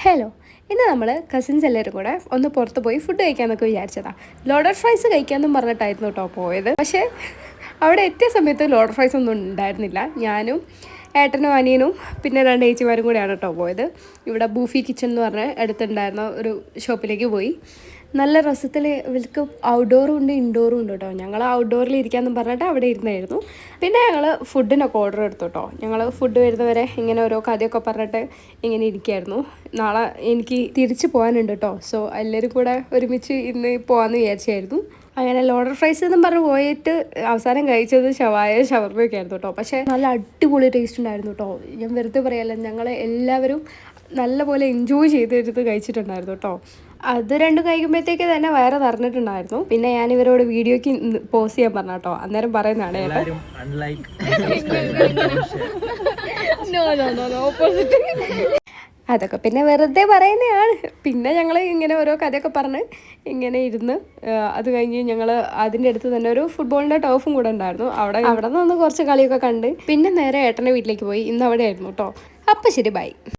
Hello, ഇന്ന് നമ്മൾ cousins എല്ലാവരും കൂടെ ഒന്ന് പുറത്ത് പോയി ഫുഡ് കഴിക്കാമെന്നൊക്കെ വിചാരിച്ചതാണ്. ലോഡഡ് ഫ്രൈസ് കഴിക്കാമെന്നും പറഞ്ഞിട്ടായിരുന്നു കേട്ടോ പോയത്. പക്ഷേ അവിടെ എത്തിയ സമയത്ത് ലോഡഡ് ഫ്രൈസ് ഒന്നും ഉണ്ടായിരുന്നില്ല. ഞാനും ഏട്ടനും അനിയനും പിന്നെ 2 ചേച്ചിമാരും കൂടെയാണ് കേട്ടോ പോയത്. ഇവിടെ ബൂഫി കിച്ചൺ എന്ന് പറഞ്ഞ് അടുത്തുണ്ടായിരുന്ന ഒരു ഷോപ്പിലേക്ക് പോയി. നല്ല രസത്തിൽ ഇവർക്ക് ഔട്ട്ഡോറും ഉണ്ട് ഇൻഡോറും ഉണ്ട് കേട്ടോ. ഞങ്ങൾ ഔട്ട്ഡോറിൽ ഇരിക്കാമെന്ന് പറഞ്ഞിട്ട് അവിടെ ഇരുന്നായിരുന്നു. പിന്നെ ഞങ്ങൾ ഫുഡിനൊക്കെ ഓർഡർ എടുത്തു കേട്ടോ. ഞങ്ങൾ ഫുഡ് വരുന്നവരെ ഇങ്ങനെ ഓരോ കഥയൊക്കെ പറഞ്ഞിട്ട് ഇങ്ങനെ ഇരിക്കുകയായിരുന്നു. നാളെ എനിക്ക് തിരിച്ച് പോകാനുണ്ട് കേട്ടോ. സോ എല്ലാവരും കൂടെ ഒരുമിച്ച് ഇന്ന് പോകാമെന്ന് വിചാരിച്ചായിരുന്നു. അങ്ങനെ ലോഡഡ് ഫ്രൈസ് എന്നും പറഞ്ഞ് പോയിട്ട് അവസാനം കഴിച്ചത് ഷവർമ്മയൊക്കെ ആയിരുന്നു കേട്ടോ. പക്ഷേ നല്ല അടിപൊളി ടേസ്റ്റ് ഉണ്ടായിരുന്നു കേട്ടോ. ഞാൻ വെറുതെ പറയല്ല, ഞങ്ങൾ എല്ലാവരും നല്ലപോലെ എൻജോയ് ചെയ്തെടുത്ത് കഴിച്ചിട്ടുണ്ടായിരുന്നു കേട്ടോ. അത് രണ്ടും കഴിക്കുമ്പോഴത്തേക്ക് തന്നെ വയറ് നിറഞ്ഞിട്ടുണ്ടായിരുന്നു. പിന്നെ ഞാൻ ഇവരോട് വീഡിയോയ്ക്ക് പോസ്റ്റ് ചെയ്യാൻ പറഞ്ഞു കേട്ടോ. അന്നേരം പറയുന്നതാണ് അതൊക്കെ പിന്നെ വെറുതെ പറയുന്നതാണ്. പിന്നെ ഞങ്ങൾ ഇങ്ങനെ ഓരോ കഥയൊക്കെ പറഞ്ഞ് ഇങ്ങനെ ഇരുന്ന് അത് കഴിഞ്ഞ് ഞങ്ങൾ അതിൻ്റെ അടുത്ത് തന്നെ ഒരു ഫുട്ബോളിൻ്റെ ടർഫും കൂടെ ഉണ്ടായിരുന്നു. അവിടെ നിന്ന് കുറച്ച് കളിയൊക്കെ കണ്ട് പിന്നെ നേരെ ഏട്ടൻ്റെ വീട്ടിലേക്ക് പോയി. ഇന്ന് അവിടെ ആയിരുന്നു കേട്ടോ. അപ്പം ശരി, ബൈ.